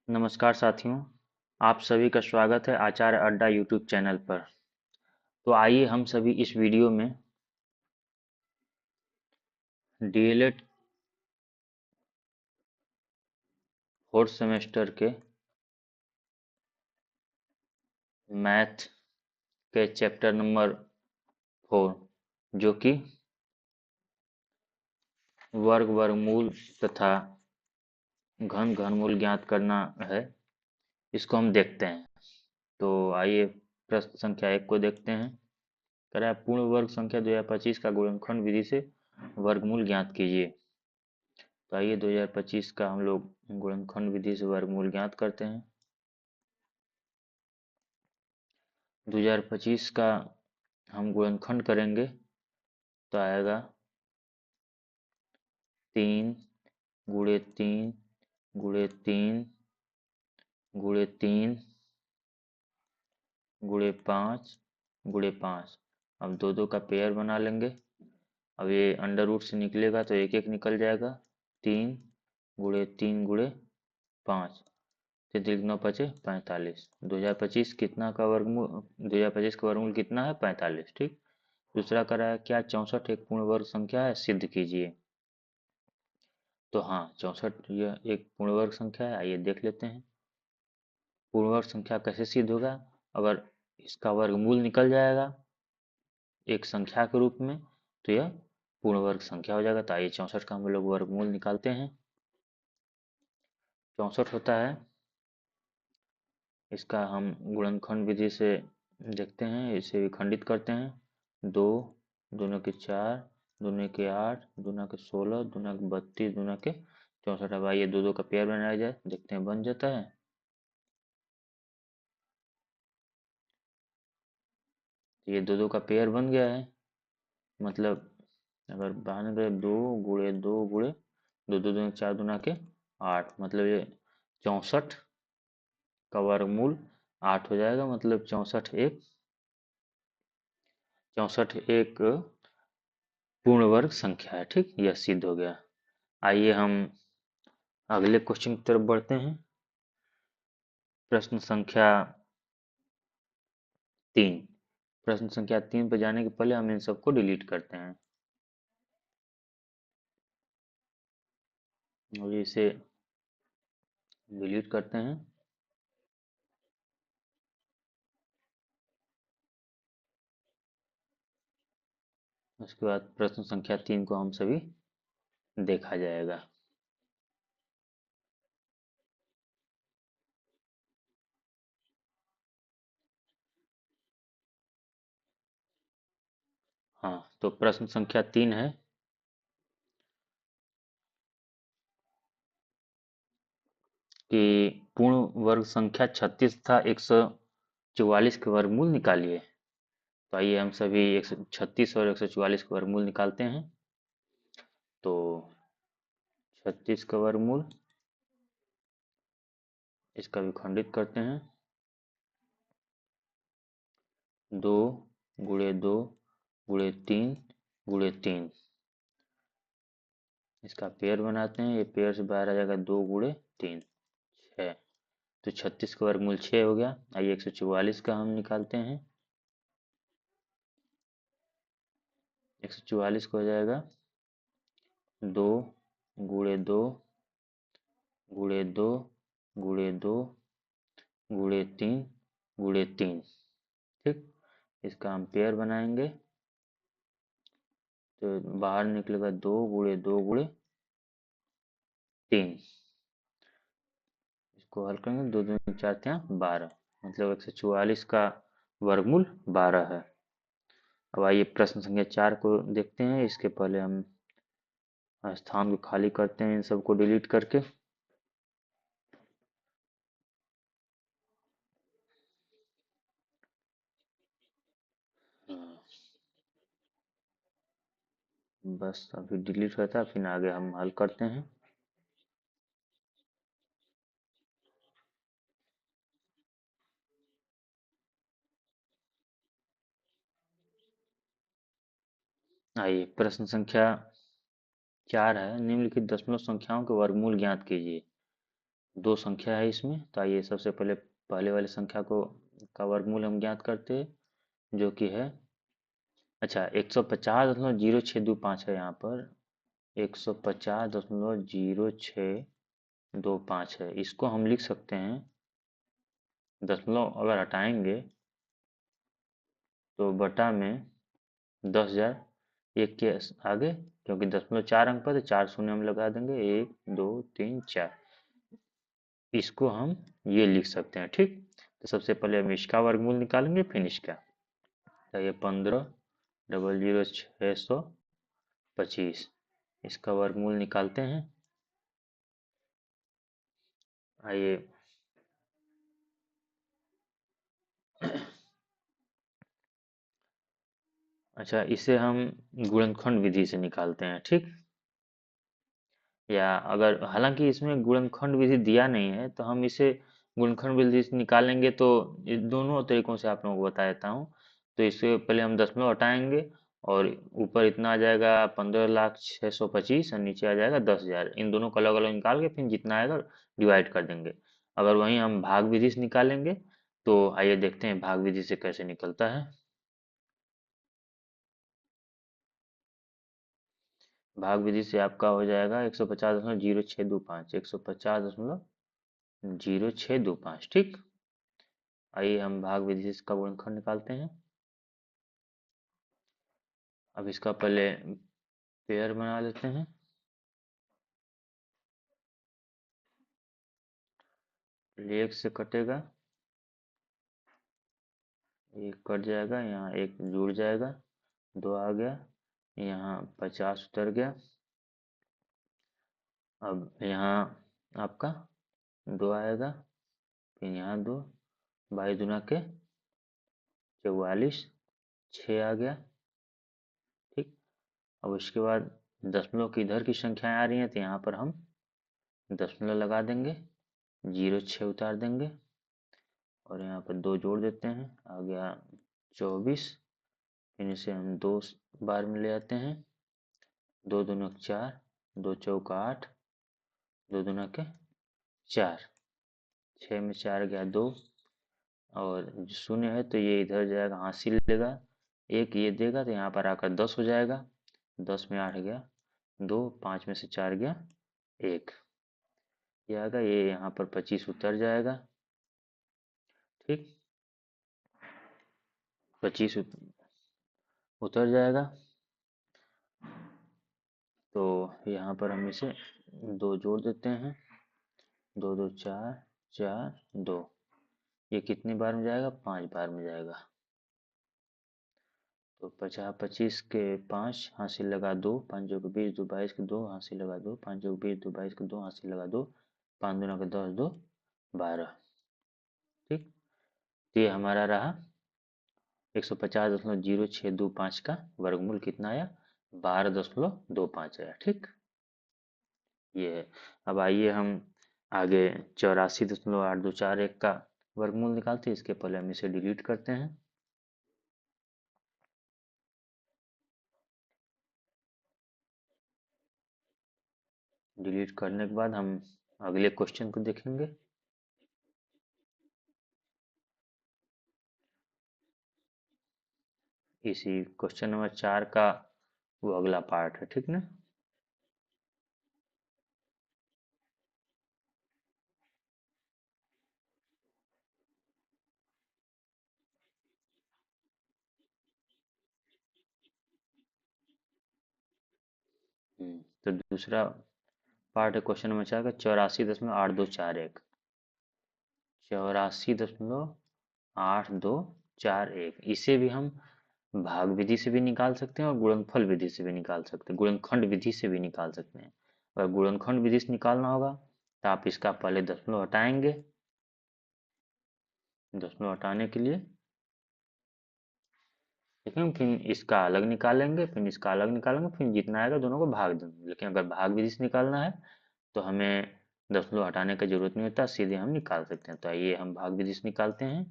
नमस्कार साथियों, आप सभी का स्वागत है आचार्य अड्डा यूट्यूब चैनल पर। तो आइए हम सभी इस वीडियो में डीएलएड फोर्थ सेमेस्टर के मैथ के चैप्टर नंबर 4 जो कि वर्ग वर्गमूल तथा घन घनमूल ज्ञात करना है, इसको हम देखते हैं। तो आइए प्रश्न संख्या 1 को देखते हैं। कह रहा है पूर्ण वर्ग संख्या 2025 का गुणनखंड विधि से वर्गमूल ज्ञात कीजिए। तो आइए 2025 का हम लोग गुणनखंड विधि से वर्गमूल ज्ञात करते हैं। 2025 का हम गुणनखंड करेंगे तो आएगा 3 गुणे 3 गुणे 3 गुणे 3 गुणे 5 गुणे 5। अब दो दो का पेयर बना लेंगे। अब ये अंडर रूट से निकलेगा तो एक एक निकल जाएगा। 3 गुणे 3 गुणे 5, 3 पचे 45। 2025 कितना का वर्गमूल, 2025 का वर्गमूल कितना है? 45। ठीक। दूसरा करा है क्या 64 एक पूर्ण वर्ग संख्या है, सिद्ध कीजिए। तो हाँ, 64 यह एक पूर्ण वर्ग संख्या है। आइए देख लेते हैं पूर्ण वर्ग संख्या कैसे सिद्ध होगा। अगर इसका वर्गमूल निकल जाएगा एक संख्या के रूप में तो यह पूर्ण वर्ग संख्या हो जाएगा। तो आइए 64 का हम लोग वर्गमूल निकालते हैं। 64 होता है, इसका हम गुणनखंड विधि से देखते हैं, इसे विखंडित करते हैं। 2 दूना के 4 दूना के 8 दूना के 16 दूना के 32 दूना के 64। अब आइए दो दो का पेयर बनाया जाए, देखते हैं बन जाता है। ये दो दो का पेयर बन गया है। मतलब अगर बहाने गए 2 गुणे 2 गुणे दो दो दूना 4 दूना के 8, मतलब ये 64 का वर्गमूल 8 हो जाएगा। मतलब 64 एक पूर्ण वर्ग संख्या है। ठीक, यह सिद्ध हो गया। आइए हम अगले क्वेश्चन की तरफ बढ़ते हैं। प्रश्न संख्या 3। प्रश्न संख्या 3 पर जाने के पहले हम इन सबको डिलीट करते हैं और इसे डिलीट करते हैं। उसके बाद प्रश्न संख्या 3 को हम सभी देखा जाएगा। हाँ, तो प्रश्न संख्या 3 है कि पूर्ण वर्ग संख्या 36 था 144 के वर्गमूल निकालिए। तो आइए हम सभी 136 और 144 के वर्गमूल निकालते हैं। तो 36 का वर्गमूल, इसका विखंडित करते हैं। 2 गुणे 2 गुणे 3 गुणे 3, इसका पेयर बनाते हैं। ये पेयर से बाहर आ जाएगा 2 गुणे 3 6। तो 36 का वर्गमूल 6 हो गया। आइए 144 का हम निकालते हैं। 144 का हो जाएगा 2 गुणे 2 गुणे 2 गुणे 2 गुणे 3 गुणे 3। ठीक, इसका हम पेयर बनाएंगे तो बाहर निकलेगा 2 गुणे 2 गुणे 3। इसको हल करेंगे, 2 दूनी 4 3 12, मतलब 144 का वर्गमूल 12 है। अब आइए प्रश्न संख्या 4 को देखते हैं। इसके पहले हम स्थान को खाली करते हैं इन सबको डिलीट करके। बस अभी डिलीट होता है, फिर आगे हम हल करते हैं। आइए प्रश्न संख्या 4 है, निम्नलिखित दशमलव संख्याओं के वर्गमूल ज्ञात कीजिए। दो संख्या है इसमें, तो आइए सबसे पहले पहले वाली संख्या को का वर्गमूल हम ज्ञात करते हैं, जो कि है, अच्छा, 150.0625 है यहाँ पर, 150.0625 है। इसको हम लिख सकते हैं, दशमलव अगर हटाएंगे तो बटा में 10,000 एक के आगे, क्योंकि दशमलव 4 अंक पर, तो 4 शून्य हम लगा देंगे, 1 2 3 4, इसको हम ये लिख सकते हैं। ठीक, तो सबसे पहले हम इसका वर्गमूल निकालेंगे, फिर इसका, तो ये 15,00625, इसका वर्गमूल निकालते हैं। आइए, अच्छा, इसे हम गुणनखंड विधि से निकालते हैं। ठीक, या अगर, हालांकि इसमें गुणनखंड विधि दिया नहीं है, तो हम इसे गुणनखंड विधि से निकालेंगे, तो इस दोनों तरीकों से आप लोगों को बता देता हूँ। तो इससे पहले हम दशमलव हटाएंगे, और ऊपर इतना आ जाएगा 15,0625, और नीचे आ जाएगा 10,000। इन दोनों को अलग अलग निकाल के फिर जितना आएगा डिवाइड कर देंगे। अगर वहीं हम भाग विधि से निकालेंगे, तो आइए देखते हैं भाग विधि से कैसे निकलता है। भाग विधि से आपका हो जाएगा 150.0625, 150.0625। ठीक, आइए हम भाग विधि से इसका गुणनखंड निकालते हैं। अब इसका पहले पेयर बना लेते हैं। एक से कटेगा, एक कट जाएगा, यहाँ एक जुड़ जाएगा, दो आ गया, यहाँ 50 उतर गया। अब यहाँ आपका दो आएगा, फिर यहाँ दो, 22 दूना के 44, 6 आ गया। ठीक, अब उसके बाद दशमलव की इधर की संख्याएं आ रही हैं, तो यहाँ पर हम दशमलव लगा देंगे, 0 6 उतार देंगे, और यहाँ पर दो जोड़ देते हैं, आ गया 24। फिर इसे हम दो बार में ले आते हैं, 2 दूना 4, 2 चौका 8, 2 दूना के 4, 6 में 4 गया 2, और शून्य है तो ये इधर जाएगा, हासिल लेगा, एक ये देगा, तो यहाँ पर आकर 10 हो जाएगा, 10 में 8 गया 2, 5 में से 4 गया 1, ये आएगा, ये यहाँ पर 25 उतर जाएगा। ठीक, 25 उतर जाएगा, तो यहाँ पर हम इसे दो जोड़ देते हैं, 2 2 4, 4 2, ये कितनी बार में जाएगा, 5 बार में जाएगा। तो 50 25 के 5 हासिल लगा 2, 5 चौके 20, 2 22 के 2 हासिल लगा 2, 5 चौके 20, 2 22 के 2 हासिल लगा 2, 5 दूना के 10, 2 12। ठीक, तो ये हमारा रहा 150.0625 का वर्गमूल कितना आया, 12.25 आया। ठीक, ये है। अब आइए हम आगे 84.8241 का वर्गमूल निकालते हैं। इसके पहले हम इसे डिलीट करते हैं। डिलीट करने के बाद हम अगले क्वेश्चन को देखेंगे। इसी क्वेश्चन नंबर 4 का वो अगला पार्ट है। ठीक ना, तो दूसरा पार्ट है क्वेश्चन नंबर 4 का, 84.8241, 84.8241। इसे भी हम भाग विधि से भी निकाल सकते हैं, और गुणनफल विधि से भी निकाल सकते हैं, गुणनखंड विधि से भी निकाल सकते हैं। अगर गुणनखंड विधि से निकालना होगा, तो आप इसका पहले दशमलव हटाएंगे, दशमलव हटाने के लिए, ठीक है, फिर इसका अलग निकालेंगे, फिर इसका अलग निकालेंगे, फिर जितना आएगा दोनों को भाग देंगे। लेकिन अगर भाग विधि से निकालना है, तो हमें दशमलव हटाने की जरूरत नहीं होता, सीधे हम निकाल सकते हैं। तो आइए हम भाग विधि से निकालते हैं।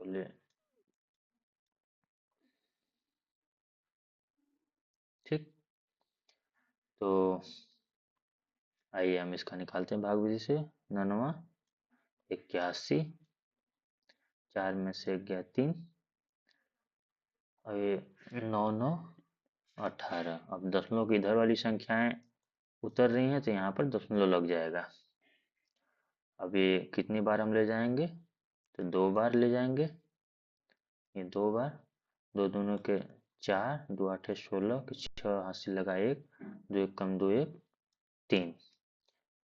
तो ले तो आइए हम इसका निकालते हैं भाग विधि से। 99, 81, 4 में से गया 3, और ये 9 9 18। अब दशमलव की इधर वाली संख्याएं उतर रही हैं तो यहाँ पर दशमलव लग जाएगा। अब ये कितनी बार हम ले जाएंगे, तो 2 बार ले जाएंगे। ये 2 बार, दो दूनो के 4, 2 8 16, 6 हाथ से लगा 1, 2 1 कम 2 1 3,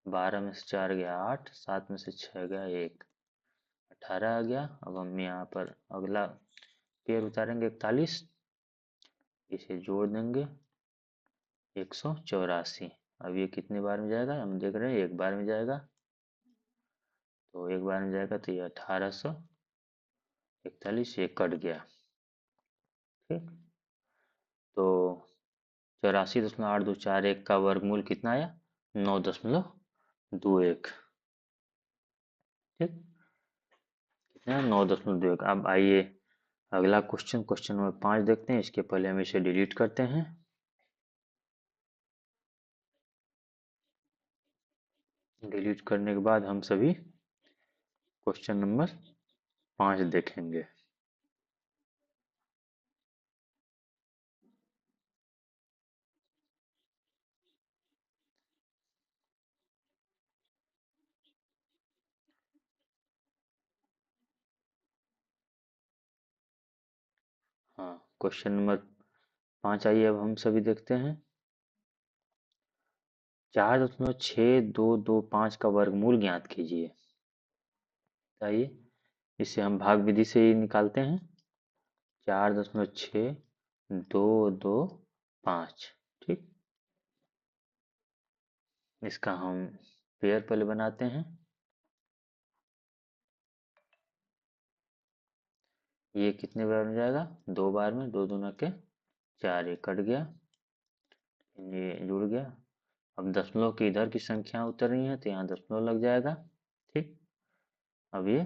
12 में से 4 गया 8, 7 में से 6 गया 1, 18 आ गया। अब हम यहाँ पर अगला पेड़ उतारेंगे 41, इसे जोड़ देंगे 184। अब ये कितने बार में जाएगा, हम देख रहे हैं एक बार में जाएगा। तो एक बार में जाएगा तो ये 1841, ये कट गया। ठीक, तो 84.824 का वर्गमूल कितना आया, 9.21। ठीक, कितना, 9.21। अब आइए अगला क्वेश्चन, क्वेश्चन नंबर 5 देखते हैं। इसके पहले हम इसे डिलीट करते हैं। डिलीट करने के बाद हम सभी क्वेश्चन नंबर 5 देखेंगे। हाँ, क्वेश्चन नंबर 5 आइए अब हम सभी देखते हैं। 4.6225 का वर्गमूल ज्ञात कीजिए। आइए इसे हम भाग विधि से ही निकालते हैं। 4.6225। ठीक, इसका हम पेयर पहले बनाते हैं। ये कितने बार में जाएगा, 2 बार में, 2 दूना के 4, ये कट गया, ये जुड़ गया। अब दशमलव की इधर की संख्या उतर रही है तो यहाँ दशमलव लग जाएगा। ठीक, अब ये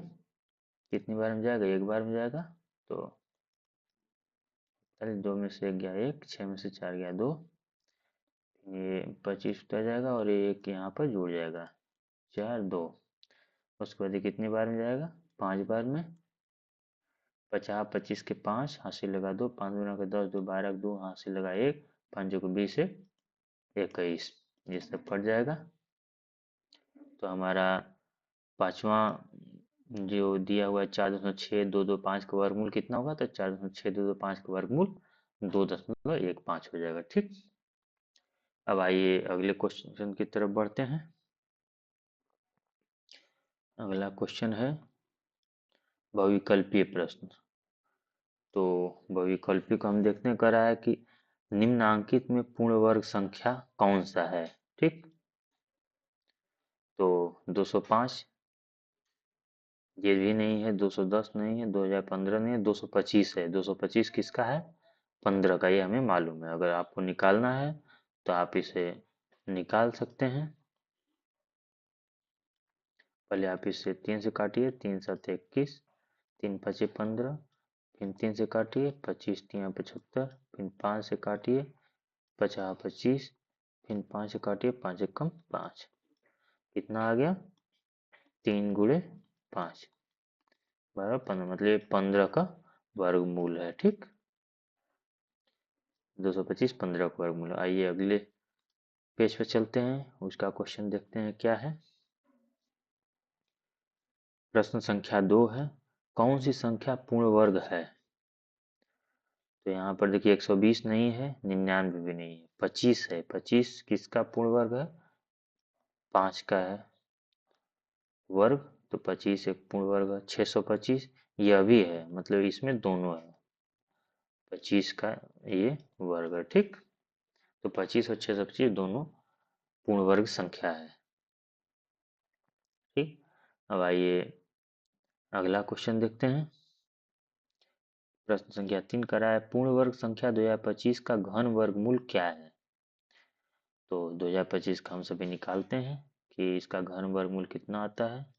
कितनी बार में जाएगा, एक बार में जाएगा। तो 2 में से 1 गया 1, 6 में से 4 गया 2, ये 25 उतर जाएगा और ये एक यहाँ पर जुड़ जाएगा, 4 2। उसके बाद ये कितनी बार में जाएगा, 5 बार में। 50, 25 के 5, हाथ लगा 2, 5 गुना के 10, 2 12 2, हाथ लगा 1, 5 को 20 से 21, ये सब कट जाएगा। तो हमारा पांचवा जो दिया हुआ है 4.6225 का वर्गमूल कितना होगा, तो 4.6225 का वर्गमूल 2.15 हो जाएगा। ठीक, अब आइए अगले क्वेश्चन की तरफ बढ़ते हैं। अगला क्वेश्चन है बहुविकल्पीय प्रश्न। तो बहुविकल्पी को हम देखते हैं, कह रहा है कि निम्नांकित में पूर्ण वर्ग संख्या कौन सा है। ठीक, तो 205 ये भी नहीं है, 210 नहीं है, 2015 नहीं है, 225 है। 225 किसका है, 15 का, ये हमें मालूम है। अगर आपको निकालना है तो आप इसे निकाल सकते हैं। पहले आप इसे 3 से काटिए, 3 7 21, 3 5 15, फिर 3 से काटिए, 25 3 75, फिर 5 से काटिए, 50 25, फिर 5 से काटिए, 5 1 5। कितना आ गया, 3 गुणे 5 बराबर 15, मतलब ये 15 का वर्गमूल है। ठीक, 225 15 का वर्गमूल। आइए अगले पेज पे चलते हैं, उसका क्वेश्चन देखते हैं क्या है। प्रश्न संख्या 2 है, कौन सी संख्या पूर्ण वर्ग है। तो यहाँ पर देखिए 120 नहीं है, 99 भी नहीं है, 25 है। 25 किसका पूर्ण वर्ग है, 5 का है वर्ग, तो 25 एक पूर्ण वर्ग है। 625 यह भी है, मतलब इसमें दोनों है, 25 का ये वर्ग है। ठीक, तो 25 और 625 दोनों पूर्ण वर्ग संख्या है। ठीक, अब आइए अगला क्वेश्चन देखते हैं। प्रश्न संख्या 3 करा है, पूर्ण वर्ग संख्या 2025 का घन वर्गमूल क्या है। तो 2025 का हम सभी निकालते हैं कि इसका घन वर्गमूल कितना आता है।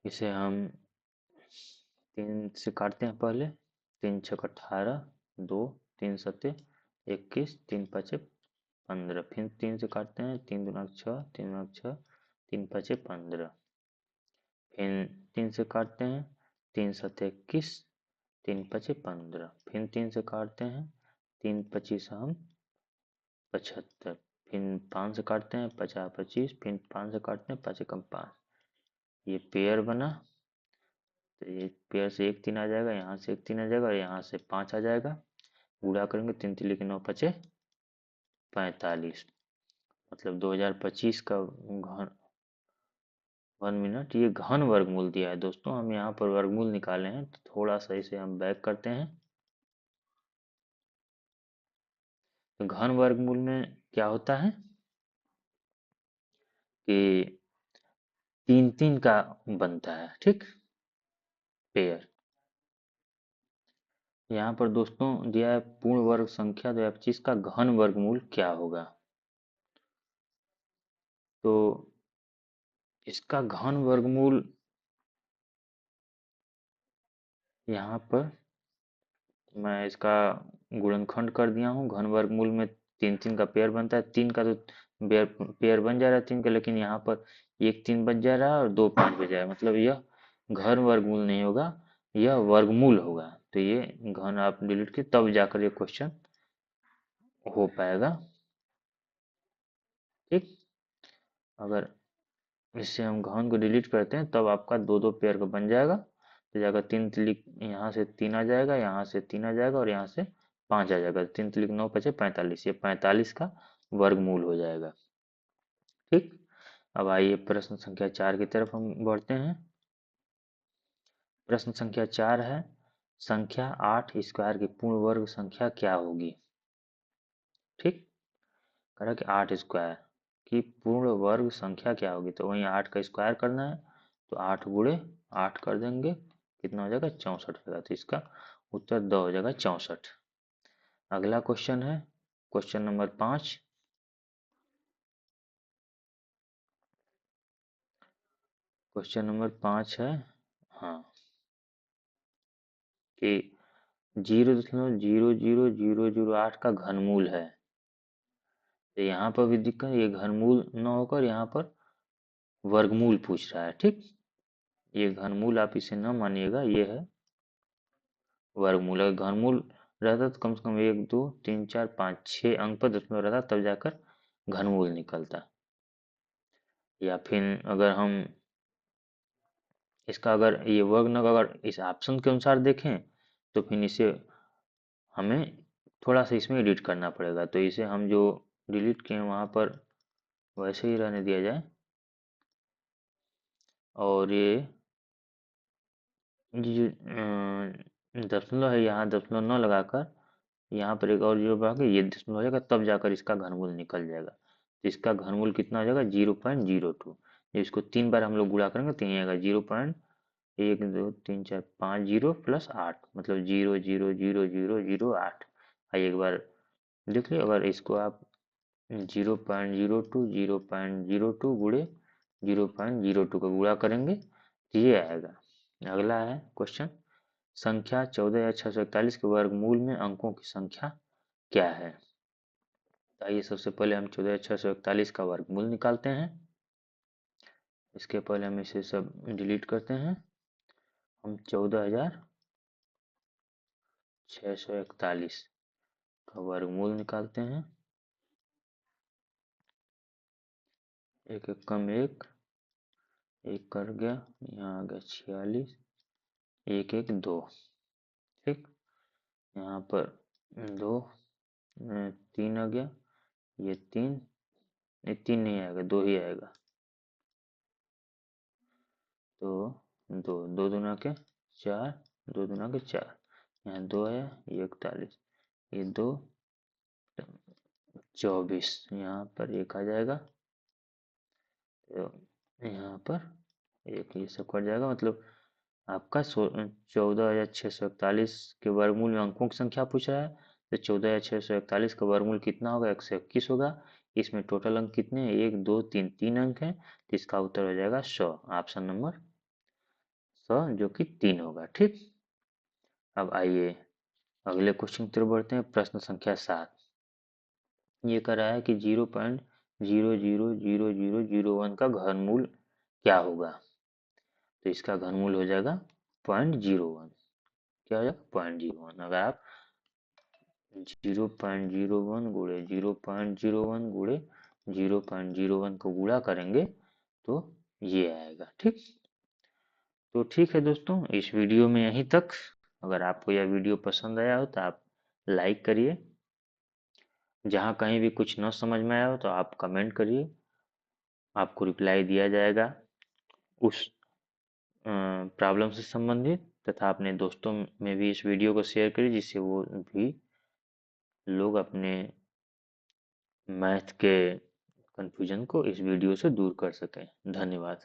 इसे हम 3 से काटते हैं पहले, 3 छक 18, 2 3 सत्ते 21, 3 पचे 15, फिर 3 से काटते हैं, 3 दूना 6, 3 दूना 6, 3 पचे 15, फिर 3 से काटते हैं, 3 सत्ते 21, 3 पचे 15, फिर 3 से काटते हैं, 3 पच्चीस हम 75, फिर 5 से काटते हैं, 50 25, फिर 5 से काटते हैं, 5 एकम 5, ये पेयर बना। तो ये पेयर से 1 3 आ जाएगा, यहाँ से 1 3 आ जाएगा और यहाँ से 5 आ जाएगा। गुणा करेंगे, 3 3 9 पचे 45, मतलब 2025 का घन 1 मिनट। ये घन वर्गमूल दिया है दोस्तों, हम यहाँ पर वर्गमूल निकाले हैं, तो थोड़ा सा इसे हम बैक करते हैं। तो घन वर्गमूल में क्या होता है कि 3 3 का बनता है, ठीक, पेयर। यहाँ पर दोस्तों दिया है पूर्ण वर्ग संख्या 2025 का घन वर्गमूल क्या होगा। तो इसका घन वर्गमूल यहाँ पर मैं इसका गुणनखंड कर दिया हूँ। घन वर्गमूल में 3 3 का पेयर बनता है, 3 का तो पेयर बन जा रहा है 3 का, लेकिन यहाँ पर 1 3 बच जा रहा है और 2 5 बच जाएगा, मतलब यह घन वर्गमूल नहीं होगा, यह वर्गमूल होगा। तो ये घन आप डिलीट किए तब जाकर ये क्वेश्चन हो पाएगा, ठीक। अगर इससे हम घन को डिलीट करते हैं तब आपका 2 2 पेयर का बन जाएगा। तो जाएगा 3 तिलिक, यहाँ से 3 आ जाएगा, यहाँ से 3 आ जाएगा और यहाँ से 5 आ जाएगा। 3 तिलिक 9 पचे 45, ये 45 का वर्गमूल हो जाएगा, ठीक। अब आइए प्रश्न संख्या 4 की तरफ हम बढ़ते हैं। प्रश्न संख्या 4 है, संख्या 8 स्क्वायर की पूर्ण वर्ग संख्या क्या होगी, ठीक। कह रहा कि 8 स्क्वायर की पूर्ण वर्ग संख्या क्या होगी, तो वहीं 8 का स्क्वायर करना है, तो 8 गुणे 8 कर देंगे, कितना हो जाएगा 64 हो जाएगा। तो इसका उत्तर 2 हो जाएगा 64। अगला क्वेश्चन है क्वेश्चन नंबर 5। क्वेश्चन नंबर 5 है, हाँ, कि 0.00008 का घनमूल है। तो यहाँ पर भी दिक्कत, ये घनमूल न होकर यहाँ पर वर्गमूल पूछ रहा है, ठीक। ये घनमूल आप इसे न मानिएगा, ये है वर्गमूल। अगर घनमूल रहता तो कम से कम 1 2 3 4 5 6 अंक पर दशमलव रहता, तब जाकर घनमूल निकलता। या फिर अगर हम इसका अगर ये वर्ग अगर इस ऑप्शन के अनुसार देखें तो फिर इसे हमें थोड़ा सा इसमें एडिट करना पड़ेगा। तो इसे हम जो डिलीट किए वहाँ पर वैसे ही रहने दिया जाए, और ये जो दशमलव है यहाँ दशमलव न लगाकर यहाँ पर एक और जीरो बढ़ा के ये दशमलव हो जाएगा, तब जाकर इसका घनमूल निकल जाएगा। तो इसका घनमूल कितना हो जाएगा 0.02। इसको 3 बार हम लोग गुणा करेंगे तो यही आएगा 0.1 2 3 4 5 जीरो प्लस 8, मतलब 0.00008। आइए एक बार देख लीजिए, अगर इसको आप 0.02 गुणे 0.02 का गुणा करेंगे तो ये आएगा। अगला है क्वेश्चन, संख्या 14,641 के वर्गमूल में अंकों की संख्या क्या है। तो आइए सबसे पहले हम 14,641 का वर्गमूल निकालते हैं। इसके पहले हम इसे सब डिलीट करते हैं। हम 14,641 का वर्गमूल निकालते हैं। एक एक कम एक, एक कर गया, यहाँ आ गया 46, एक एक 2, ठीक। यहाँ पर 2 3 आ गया, ये 3, ये 3 नहीं आएगा, 2 ही आएगा। तो 2 2 दूना के 4, 2 दूना के 4, यहाँ 2 है, ये 41, ये 2 24, यहाँ पर 1 आ जाएगा, तो यहाँ पर एक ये सब कट जाएगा। मतलब आपका 14,641 के वर्गमूल में अंकों की संख्या पूछ रहा है, तो 14,641 का वर्गमूल कितना होगा 121 होगा। इसमें टोटल अंक कितने हैं 1 2 3, 3 अंक हैं, तो इसका उत्तर हो जाएगा 100, ऑप्शन नंबर 100 जो कि 3 होगा, ठीक। अब आइए अगले क्वेश्चन की तरफ बढ़ते हैं। प्रश्न संख्या 7 ये कह रहा है कि 0.000001 का घनमूल क्या होगा। तो इसका घनमूल हो जाएगा 0.01। क्या हो जाएगा 0.01। अगर आप 0.01 गुणे 0.01 गुणे 0.01 को गुणा करेंगे तो ये आएगा। ठीक, तो ठीक है दोस्तों, इस वीडियो में यहीं तक। अगर आपको यह वीडियो पसंद आया हो तो आप लाइक करिए। जहाँ कहीं भी कुछ न समझ में आया हो तो आप कमेंट करिए, आपको रिप्लाई दिया जाएगा उस प्रॉब्लम से संबंधित। तथा अपने दोस्तों में भी इस वीडियो को शेयर करिए, जिससे वो भी लोग अपने मैथ के कंफ्यूजन को इस वीडियो से दूर कर सकें। धन्यवाद।